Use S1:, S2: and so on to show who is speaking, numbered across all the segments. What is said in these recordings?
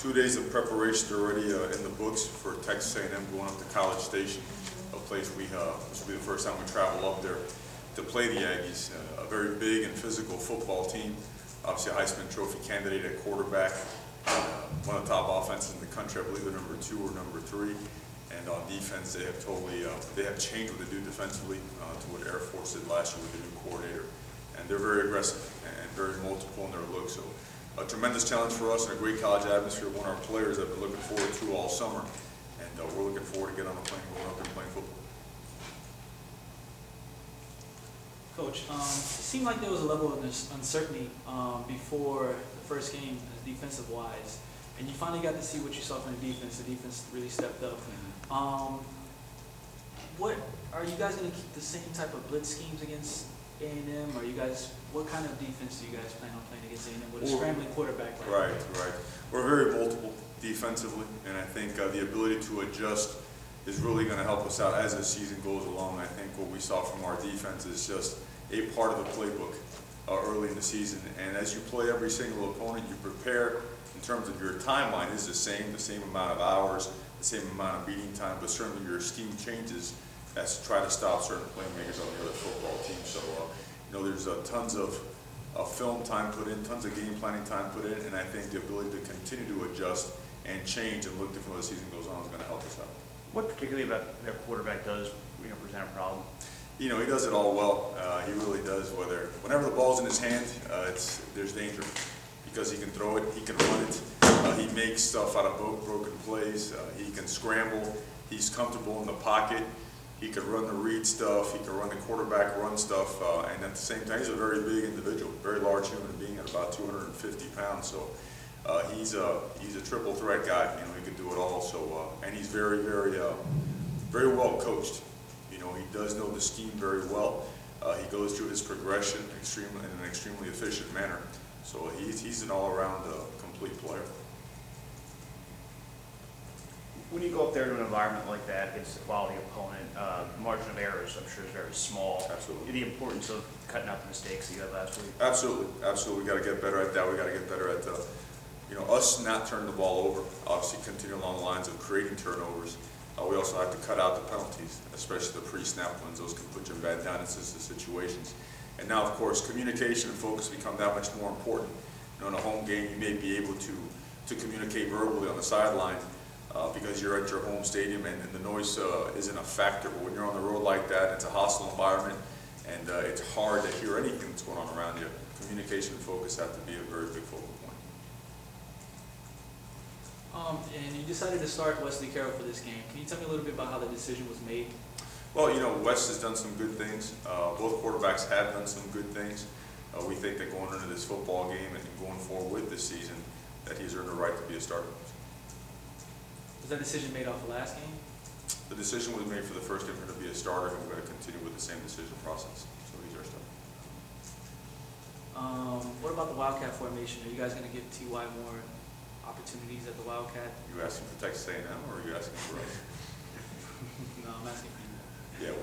S1: 2 days of preparation already in the books for Texas A&M going up to College Station, a place this will be the first time we travel up there to play the Aggies. A very big and physical football team, obviously a Heisman Trophy candidate at quarterback, one of the top offenses in the country. I believe they're number 2 or number 3. And on defense, they have changed what they do defensively to what Air Force did last year with the new coordinator. And they're very aggressive and very multiple in their look. So a tremendous challenge for us and a great college atmosphere. One of our players have been looking forward to all summer. And we're looking forward to getting on the plane, going up and playing football.
S2: Coach, it seemed like there was a level of uncertainty before the first game, defensive-wise, and you finally got to see what you saw from the defense. The defense really stepped up. What are you guys going to keep the same type of blitz schemes against A&M? Or what kind of defense do you guys plan on playing against A&M with a scrambling quarterback?
S1: Right. We're very multiple defensively, and I think the ability to adjust is really going to help us out as the season goes along. I think what we saw from our defense is just a part of the playbook early in the season. And as you play every single opponent, you prepare in terms of your timeline is the same amount of hours, the same amount of beating time, but certainly your scheme changes as to try to stop certain playmakers on the other football team. So, there's tons of film time put in, tons of game planning time put in, and I think the ability to continue to adjust and change and look different as the season goes on is going to help us out.
S3: What particularly about their quarterback does present a problem?
S1: He does it all well. He really does. Whenever the ball's in his hand, there's danger because he can throw it, he can run it. He makes stuff out of broken plays. He can scramble. He's comfortable in the pocket. He can run the read stuff. He can run the quarterback run stuff. And at the same time, he's a very big individual, very large human being at about 250 pounds. So he's a triple threat guy. He can do it all. So and he's very well coached. He does know the scheme very well. He goes through his progression in an extremely efficient manner. So he's an all-around complete player.
S3: When you go up there to an environment like that against a quality opponent, margin of errors, I'm sure, is very small.
S1: Absolutely.
S3: The importance of cutting out the mistakes that you had last week.
S1: Absolutely. We got to get better at that. We got to get better at us not turning the ball over. Obviously, continue along the lines of creating turnovers. We also have to cut out the penalties, especially the pre-snap ones. Those can put you in bad down situations. And now, of course, communication and focus become that much more important. In a home game, you may be able to communicate verbally on the sideline because you're at your home stadium and the noise isn't a factor. But when you're on the road like that, it's a hostile environment, and it's hard to hear anything that's going on around you. Communication and focus have to be a very big focal point.
S2: And you decided to start Wesley Carroll for this game. Can you tell me a little bit about how the decision was made?
S1: Well, Wes has done some good things. Both quarterbacks have done some good things. We think that going into this football game and going forward with this season, that he's earned the right to be a starter.
S2: Was that decision made off the last game?
S1: The decision was made for the first game to be a starter, and we're going to continue with the same decision process. So he's our starter.
S2: What about the Wildcat formation? Are you guys going to give T.Y. more opportunities at the Wildcat?
S1: You asking for Texas A&M, or are you asking for us?
S2: No, I'm asking for you.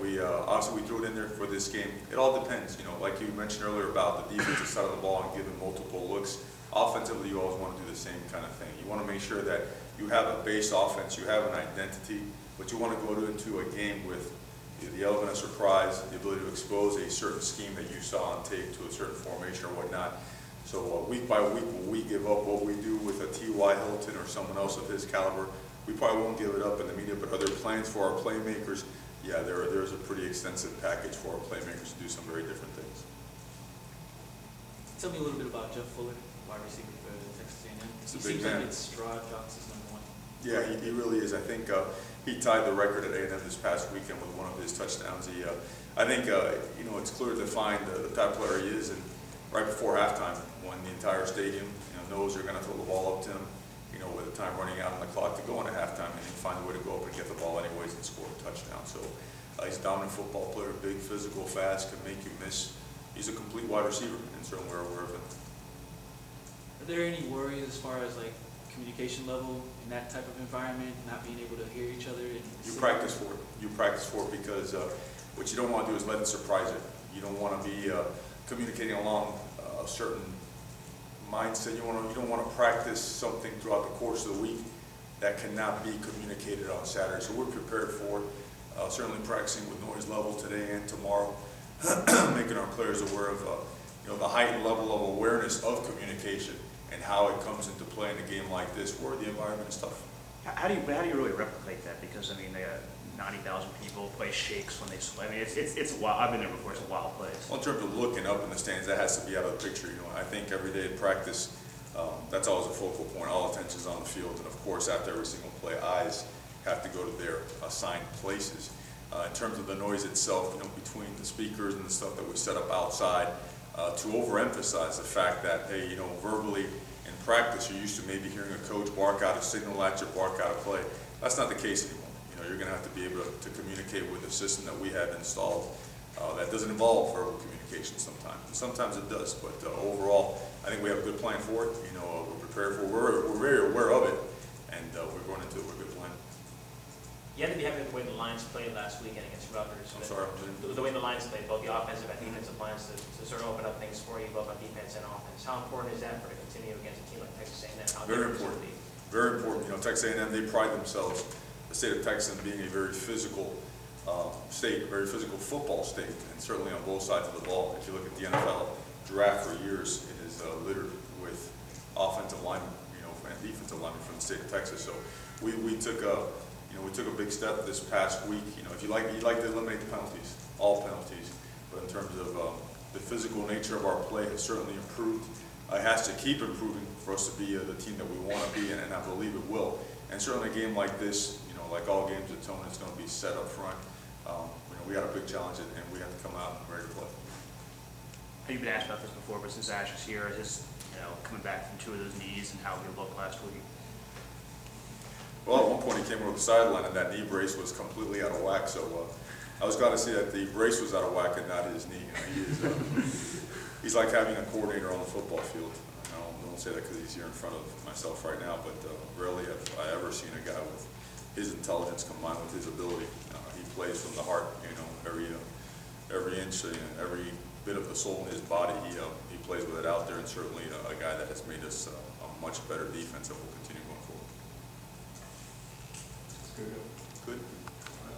S1: Yeah, obviously we threw it in there for this game. It all depends, like you mentioned earlier about the defensive side of the ball and giving multiple looks. Offensively, you always want to do the same kind of thing. You want to make sure that you have a base offense, you have an identity, but you want to go into a game with the element of surprise, the ability to expose a certain scheme that you saw on tape to a certain formation or whatnot. So week by week, when we give up what we do with a T.Y. Hilton or someone else of his caliber, we probably won't give it up in the media, but other plans for our playmakers, yeah, there's a pretty extensive package for our playmakers to do some very different things.
S2: Tell me a little bit about Jeff Fuller, wide receiver for Texas A&M.
S1: He's a big man.
S2: Like it's Rod Johnson's #1.
S1: Yeah, he really is. I think he tied the record at A&M this past weekend with one of his touchdowns. I think it's clear to find the type of player he is, and right before halftime, when the entire stadium knows they're going to throw the ball up to him, with the time running out on the clock to go into halftime, and he find a way to go up and get the ball anyways and score a touchdown. So he's a dominant football player, big, physical, fast, can make you miss. He's a complete wide receiver, and certainly we're aware of it.
S2: Are there any worries as far as communication level in that type of environment, not being able to hear each other?
S1: You practice for it. You practice for it because what you don't want to do is let it surprise you. You don't want to be communicating along a certain mindset. You don't want to practice something throughout the course of the week that cannot be communicated on Saturday. So we're prepared for it. Certainly practicing with noise level today and tomorrow, making our players aware of the heightened level of awareness of communication and how it comes into play in a game like this where the environment is tough.
S3: How do you really replicate that? Because I mean, 90,000 people play shakes when they swim. I mean, it's a wild. I've been there before. It's a wild place.
S1: Well, in terms of looking up in the stands, that has to be out of the picture. I think every day at practice, that's always a focal point. All attention's on the field, and of course, after every single play, eyes have to go to their assigned places. In terms of the noise itself, between the speakers and the stuff that we set up outside, to overemphasize the fact that, hey, verbally in practice, you're used to maybe hearing a coach bark out a signal at you, bark out a play. That's not the case anymore. You're going to have to be able to communicate with a system that we have installed that doesn't involve verbal communication sometimes. And sometimes it does, but overall, I think we have a good plan for it. We're prepared for it. We're very aware of it, and we're going into it with a good plan.
S4: You had to be happy with the way the Lions played last weekend against Rutgers.
S1: I'm sorry.
S4: The way the Lions played, both the offensive and defensive lines, to sort of open up things for you, both on defense and offense. How important is that for to continue against a team like Texas A&M?
S1: Very important. Very important. Texas A&M, they pride themselves, the state of Texas, being a very physical state, a very physical football state, and certainly on both sides of the ball. If you look at the NFL draft for years, it is littered with offensive linemen, and defensive linemen from the state of Texas. So we took a big step this past week. If you'd like to eliminate the penalties, all penalties, but in terms of the physical nature of our play has certainly improved. It has to keep improving for us to be the team that we want to be, and I believe it will. And certainly a game like this, like all games at Tone, it's going to be set up front. We got a big challenge, and we have to come out and ready to play.
S3: You've been asked about this before, but since Ash is here, is coming back from 2 of those knees and how he looked last week?
S1: Well, at one point he came over the sideline, and that knee brace was completely out of whack. So I was glad to see that the brace was out of whack and not his knee. He's like having a coordinator on the football field. I don't say that because he's here in front of myself right now, but rarely have I ever seen a guy with his intelligence combined with his ability. He plays from the heart. Every inch, every bit of the soul in his body, he plays with it out there, and certainly a guy that has made us a much better defense that will continue going forward.
S5: Good.
S1: Good.